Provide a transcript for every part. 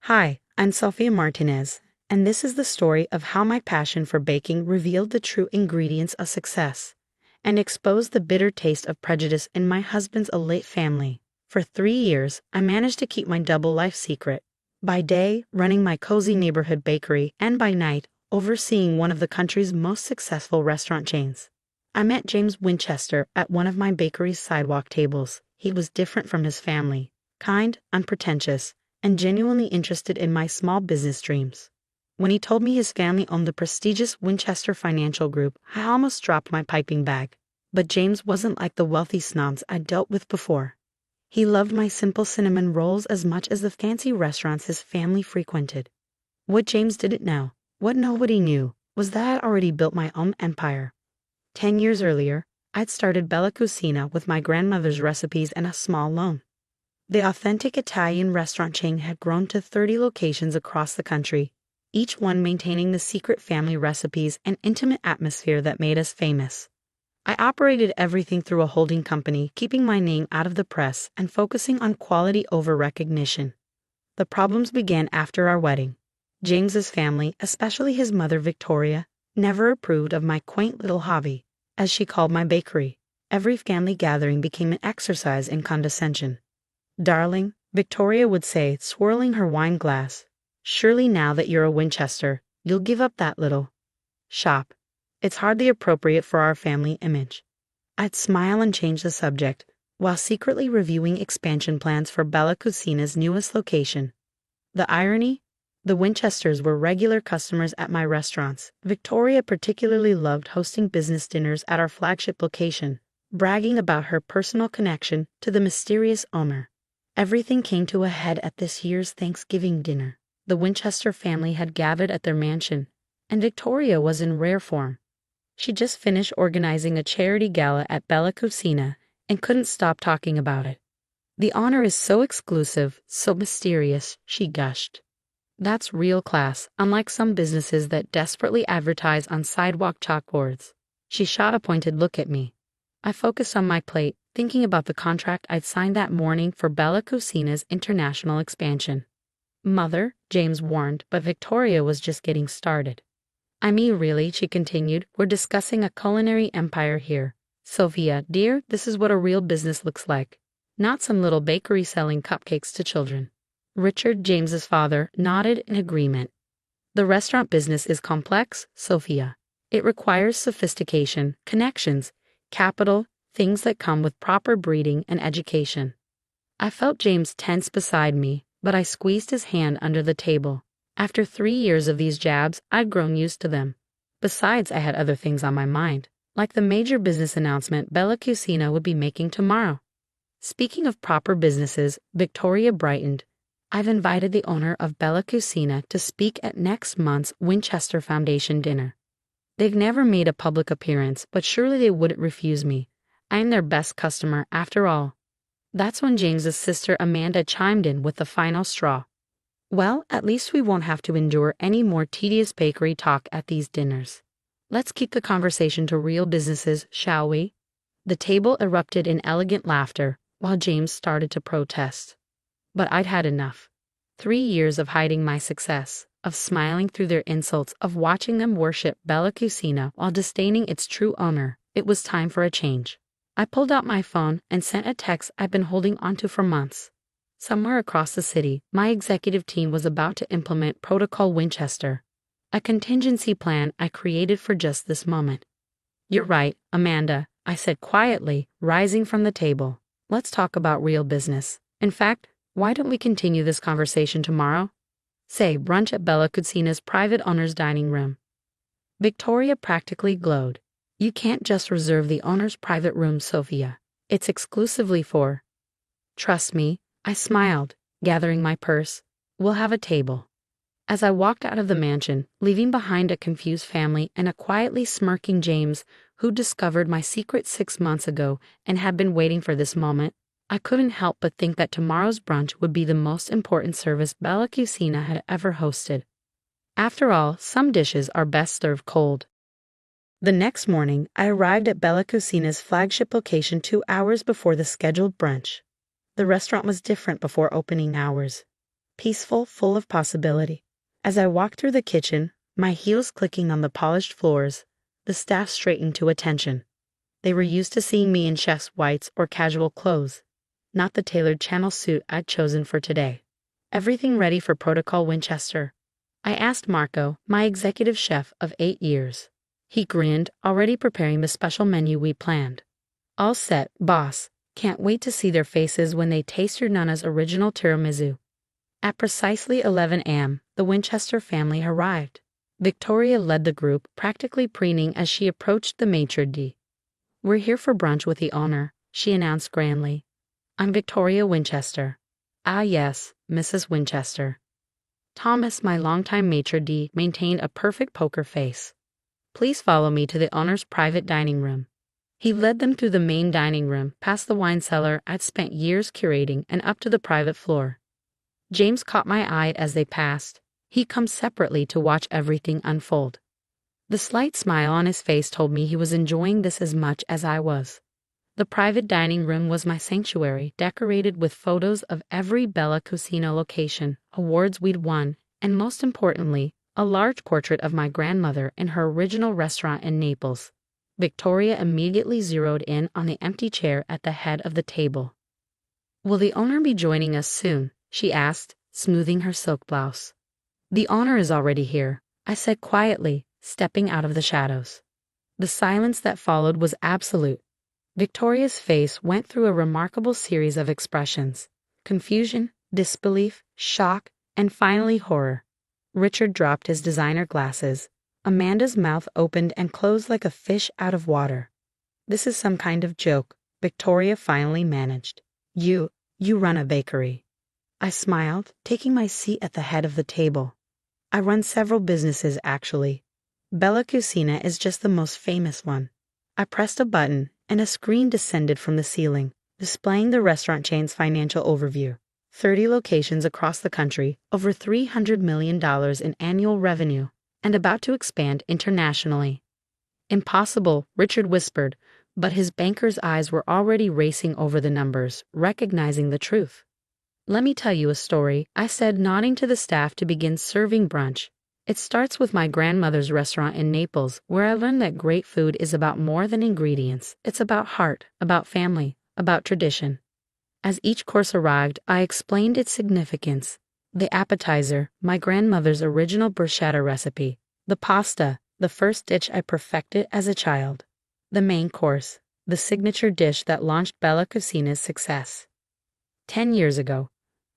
Hi, I'm Sofia Martinez, and this is the story of how my passion for baking revealed the true ingredients of success and exposed the bitter taste of prejudice in my husband's elite family. For 3 years, I managed to keep my double life secret. By day, running my cozy neighborhood bakery, and by night, overseeing one of the country's most successful restaurant chains. I met James Winchester at one of my bakery's sidewalk tables. He was different from his family, kind, unpretentious, and genuinely interested in my small business dreams. When he told me his family owned the prestigious Winchester Financial Group, I almost dropped my piping bag. But James wasn't like the wealthy snobs I'd dealt with before. He loved my simple cinnamon rolls as much as the fancy restaurants his family frequented. What James didn't know, what nobody knew, was that I'd already built my own empire. 10 years earlier, I'd started Bella Cucina with my grandmother's recipes and a small loan. The authentic Italian restaurant chain had grown to 30 locations across the country, each one maintaining the secret family recipes and intimate atmosphere that made us famous. I operated everything through a holding company, keeping my name out of the press and focusing on quality over recognition. The problems began after our wedding. James's family, especially his mother Victoria, never approved of my quaint little hobby, as she called my bakery. Every family gathering became an exercise in condescension. "Darling," Victoria would say, swirling her wine glass, "surely now that you're a Winchester, you'll give up that little shop. It's hardly appropriate for our family image." I'd smile and change the subject, while secretly reviewing expansion plans for Bella Cucina's newest location. The irony? The Winchesters were regular customers at my restaurants. Victoria particularly loved hosting business dinners at our flagship location, bragging about her personal connection to the mysterious owner. Everything came to a head at this year's Thanksgiving dinner. The Winchester family had gathered at their mansion, and Victoria was in rare form. She just finished organizing a charity gala at Bella Cucina and couldn't stop talking about it. "The honor is so exclusive, so mysterious," she gushed. "That's real class, unlike some businesses that desperately advertise on sidewalk chalkboards." She shot a pointed look at me. I focused on my plate, thinking about the contract I'd signed that morning for Bella Cucina's international expansion. "Mother," James warned, but Victoria was just getting started. "I mean, really," she continued, "we're discussing a culinary empire here. Sofia, dear, this is what a real business looks like. Not some little bakery selling cupcakes to children." Richard, James's father, nodded in agreement. "The restaurant business is complex, Sofia. It requires sophistication, connections, capital, things that come with proper breeding and education." I felt James tense beside me, but I squeezed his hand under the table. After 3 years of these jabs, I'd grown used to them. Besides, I had other things on my mind, like the major business announcement Bella Cucina would be making tomorrow. Speaking of proper businesses, Victoria brightened. "I've invited the owner of Bella Cucina to speak at next month's Winchester Foundation dinner. They've never made a public appearance, but surely they wouldn't refuse me. I'm their best customer, after all." That's when James's sister Amanda chimed in with the final straw. "Well, at least we won't have to endure any more tedious bakery talk at these dinners. Let's keep the conversation to real businesses, shall we?" The table erupted in elegant laughter, while James started to protest. But I'd had enough. 3 years of hiding my success, of smiling through their insults, of watching them worship Bella Cucina while disdaining its true owner. It was time for a change. I pulled out my phone and sent a text I'd been holding onto for months. Somewhere across the city, my executive team was about to implement Protocol Winchester, a contingency plan I created for just this moment. "You're right, Amanda," I said quietly, rising from the table. "Let's talk about real business. In fact, why don't we continue this conversation tomorrow? Say, brunch at Bella Cucina's private owner's dining room." Victoria practically glowed. "You can't just reserve the owner's private room, Sofia. It's exclusively for—" "Trust me," I smiled, gathering my purse. "We'll have a table." As I walked out of the mansion, leaving behind a confused family and a quietly smirking James, who discovered my secret 6 months ago and had been waiting for this moment, I couldn't help but think that tomorrow's brunch would be the most important service Bella Cucina had ever hosted. After all, some dishes are best served cold. The next morning, I arrived at Bella Cucina's flagship location 2 hours before the scheduled brunch. The restaurant was different before opening hours. peaceful, full of possibility. As I walked through the kitchen, my heels clicking on the polished floors, the staff straightened to attention. They were used to seeing me in chef's whites or casual clothes, not the tailored Channel suit I'd chosen for today. Everything ready for Protocol Winchester? I asked Marco, my executive chef of 8 years. He grinned, already preparing the special menu we planned. All set, boss. Can't wait to see their faces when they taste your Nana's original tiramisu. At precisely 11 a.m., the Winchester family arrived. Victoria led the group, practically preening as she approached the maitre d'. "We're here for brunch with the owner," she announced grandly. "I'm Victoria Winchester." "Ah yes, Mrs. Winchester." Thomas, my longtime maitre d', maintained a perfect poker face. "Please follow me to the owner's private dining room." He led them through the main dining room, past the wine cellar I'd spent years curating, and up to the private floor. James caught my eye as they passed. He'd come separately to watch everything unfold. The slight smile on his face told me he was enjoying this as much as I was. The private dining room was my sanctuary, decorated with photos of every Bella Cucina location, awards we'd won, and most importantly, a large portrait of my grandmother in her original restaurant in Naples. Victoria immediately zeroed in on the empty chair at the head of the table. "Will the owner be joining us soon?" she asked, smoothing her silk blouse. "The owner is already here," I said quietly, stepping out of the shadows. The silence that followed was absolute. Victoria's face went through a remarkable series of expressions: confusion, disbelief, shock, and finally horror. Richard dropped his designer glasses. Amanda's mouth opened and closed like a fish out of water. "This is some kind of joke," Victoria finally managed. You run a bakery." I smiled, taking my seat at the head of the table. "I run several businesses, actually. Bella Cucina is just the most famous one." I pressed a button, and a screen descended from the ceiling, displaying the restaurant chain's financial overview. 30 locations across the country, over $300 million in annual revenue, and about to expand internationally. "Impossible," Richard whispered, but his banker's eyes were already racing over the numbers, recognizing the truth. "Let me tell you a story," I said, nodding to the staff to begin serving brunch. "It starts with my grandmother's restaurant in Naples, where I learned that great food is about more than ingredients. It's about heart, about family, about tradition." As each course arrived, I explained its significance. The appetizer, my grandmother's original bruschetta recipe. The pasta, the first dish I perfected as a child. The main course, the signature dish that launched Bella Cucina's success. 10 years ago,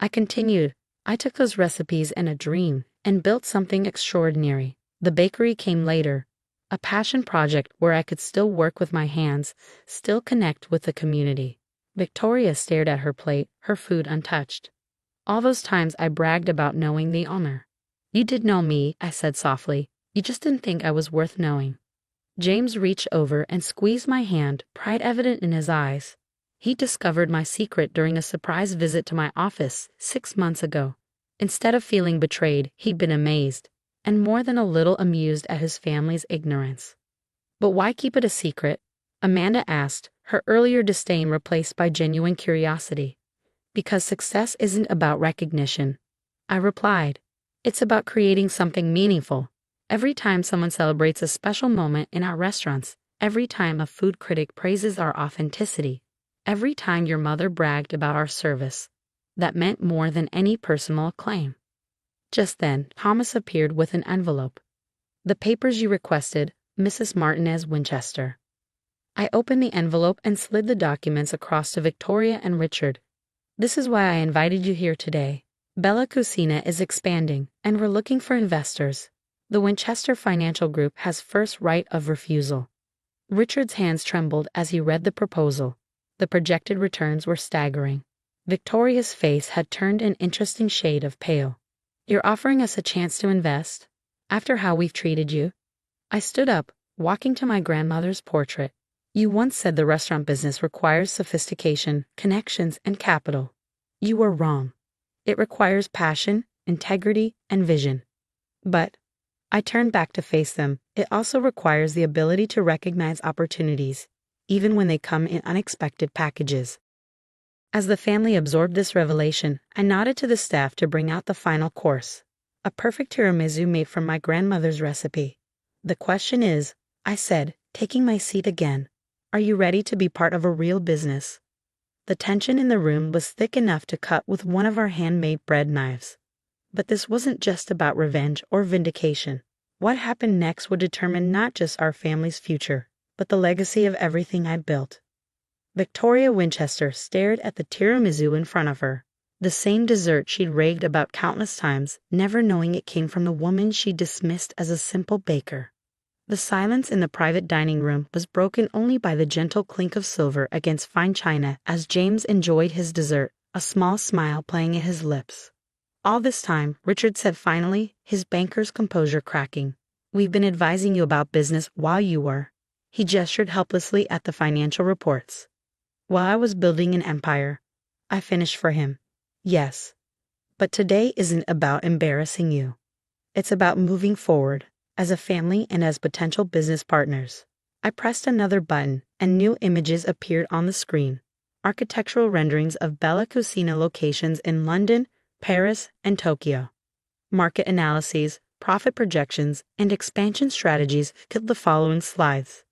I continued, I took those recipes and a dream and built something extraordinary. The bakery came later, a passion project where I could still work with my hands, still connect with the community. Victoria stared at her plate, her food untouched. "All those times I bragged about knowing the owner." "You did know me," I said softly. "You just didn't think I was worth knowing." James reached over and squeezed my hand, pride evident in his eyes. He discovered my secret during a surprise visit to my office 6 months ago. Instead of feeling betrayed, he'd been amazed, and more than a little amused at his family's ignorance. "But why keep it a secret?" Amanda asked, her earlier disdain replaced by genuine curiosity. "Because success isn't about recognition," I replied. "It's about creating something meaningful. Every time someone celebrates a special moment in our restaurants, every time a food critic praises our authenticity, every time your mother bragged about our service, that meant more than any personal acclaim." Just then, Thomas appeared with an envelope. "The papers you requested, Mrs. Martinez Winchester." I opened the envelope and slid the documents across to Victoria and Richard. "This is why I invited you here today. Bella Cucina is expanding, and we're looking for investors. The Winchester Financial Group has first right of refusal." Richard's hands trembled as he read the proposal. The projected returns were staggering. Victoria's face had turned an interesting shade of pale. "You're offering us a chance to invest? After how we've treated you?" I stood up, walking to my grandmother's portrait. "You once said the restaurant business requires sophistication, connections, and capital. You were wrong. It requires passion, integrity, and vision. But," I turned back to face them, "it also requires the ability to recognize opportunities, even when they come in unexpected packages." As the family absorbed this revelation, I nodded to the staff to bring out the final course. A perfect tiramisu made from my grandmother's recipe. "The question is," I said, taking my seat again, "are you ready to be part of a real business?" The tension in the room was thick enough to cut with one of our handmade bread knives. But this wasn't just about revenge or vindication. What happened next would determine not just our family's future, but the legacy of everything I built. Victoria Winchester stared at the tiramisu in front of her, the same dessert she'd raved about countless times, never knowing it came from the woman she dismissed as a simple baker. The silence in the private dining room was broken only by the gentle clink of silver against fine china as James enjoyed his dessert, a small smile playing at his lips. All this time, Richard said finally, his banker's composure cracking, "We've been advising you about business while you were." He gestured helplessly at the financial reports. "While I was building an empire." I finished for him. "Yes. But today isn't about embarrassing you. It's about moving forward, as a family and as potential business partners." I pressed another button, and new images appeared on the screen. Architectural renderings of Bella Cucina locations in London, Paris, and Tokyo. Market analyses, profit projections, and expansion strategies filled the following slides.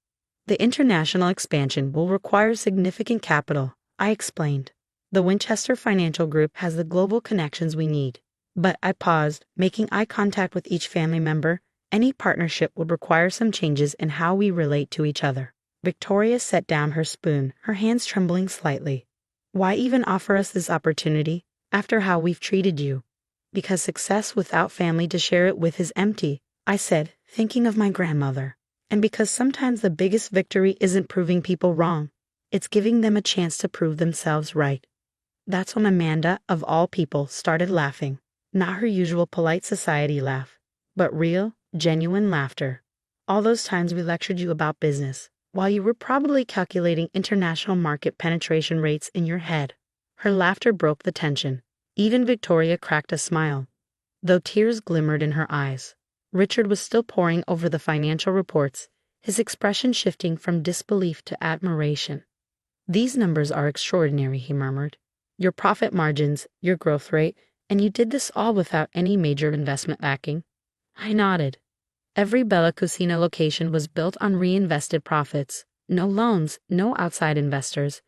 "The international expansion will require significant capital," I explained. "The Winchester Financial Group has the global connections we need." But I paused, making eye contact with each family member. Any partnership would require some changes in how we relate to each other. Victoria set down her spoon, her hands trembling slightly. "Why even offer us this opportunity, after how we've treated you?" "Because success without family to share it with is empty," I said, thinking of my grandmother. "And because sometimes the biggest victory isn't proving people wrong, it's giving them a chance to prove themselves right." That's when Amanda, of all people, started laughing. Not her usual polite society laugh, but real, genuine laughter. "All those times we lectured you about business, while you were probably calculating international market penetration rates in your head." Her laughter broke the tension. Even Victoria cracked a smile, though tears glimmered in her eyes. Richard was still poring over the financial reports, his expression shifting from disbelief to admiration. "These numbers are extraordinary," he murmured. "Your profit margins, your growth rate, and you did this all without any major investment backing." I nodded. Every Bella Cucina location was built on reinvested profits. No loans, no outside investors.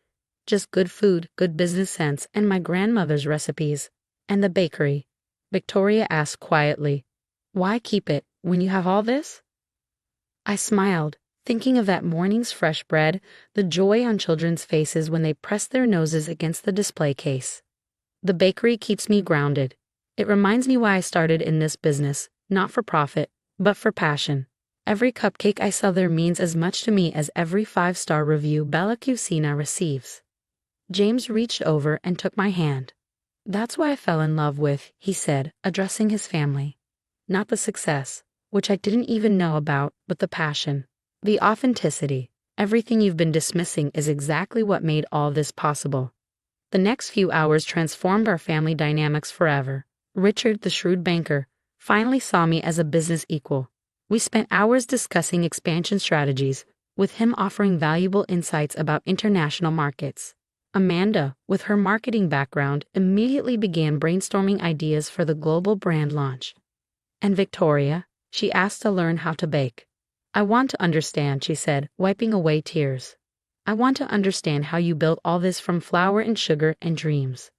Just good food, good business sense, and my grandmother's recipes. "And the bakery?" Victoria asked quietly. "Why keep it when you have all this?" I smiled, thinking of that morning's fresh bread, the joy on children's faces when they pressed their noses against the display case. "The bakery keeps me grounded. It reminds me why I started in this business, not for profit, but for passion. Every cupcake I sell there means as much to me as every 5-star review Bella Cucina receives." James reached over and took my hand. "That's why I fell in love with," he said, addressing his family. "Not the success, which I didn't even know about, but the passion. The authenticity. Everything you've been dismissing is exactly what made all this possible." The next few hours transformed our family dynamics forever. Richard, the shrewd banker, finally saw me as a business equal. We spent hours discussing expansion strategies, with him offering valuable insights about international markets. Amanda, with her marketing background, immediately began brainstorming ideas for the global brand launch. "And Victoria?" she asked to learn how to bake. "I want to understand," she said, wiping away tears. "I want to understand how you built all this from flour and sugar and dreams."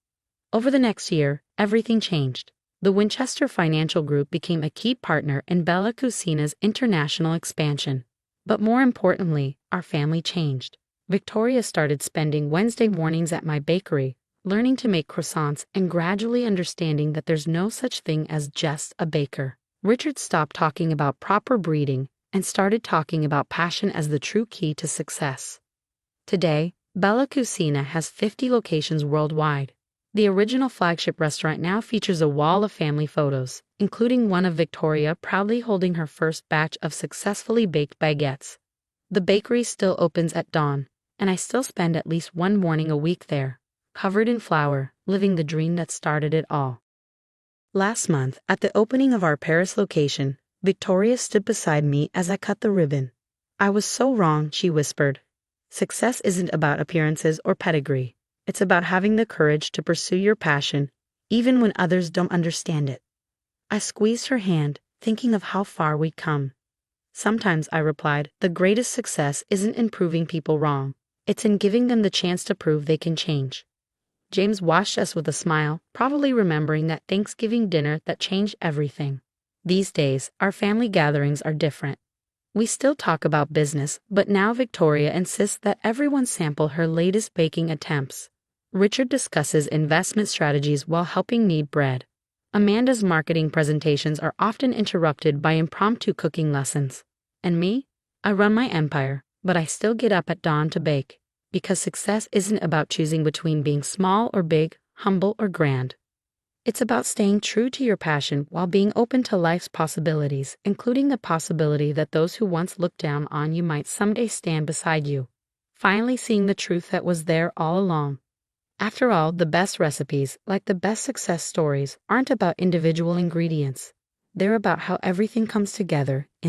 Over the next year, everything changed. The Winchester Financial Group became a key partner in Bella Cucina's international expansion. But more importantly, our family changed. Victoria started spending Wednesday mornings at my bakery, learning to make croissants and gradually understanding that there's no such thing as just a baker. Richard stopped talking about proper breeding and started talking about passion as the true key to success. Today, Bella Cucina has 50 locations worldwide. The original flagship restaurant now features a wall of family photos, including one of Victoria proudly holding her first batch of successfully baked baguettes. The bakery still opens at dawn, and I still spend at least one morning a week there, covered in flour, living the dream that started it all. Last month, at the opening of our Paris location, Victoria stood beside me as I cut the ribbon. "I was so wrong," she whispered. "Success isn't about appearances or pedigree. It's about having the courage to pursue your passion, even when others don't understand it. I squeezed her hand, thinking of how far we'd come. Sometimes, I replied, the greatest success isn't in proving people wrong. It's in giving them the chance to prove they can change. James watched us with a smile, probably remembering that Thanksgiving dinner that changed everything. These days, our family gatherings are different. We still talk about business, but now Victoria insists that everyone sample her latest baking attempts. Richard discusses investment strategies while helping knead bread. Amanda's marketing presentations are often interrupted by impromptu cooking lessons. And me? I run my empire, but I still get up at dawn to bake. Because success isn't about choosing between being small or big, humble or grand. It's about staying true to your passion while being open to life's possibilities, including the possibility that those who once looked down on you might someday stand beside you. Finally seeing the truth that was there all along. After all, the best recipes, like the best success stories, aren't about individual ingredients. They're about how everything comes together in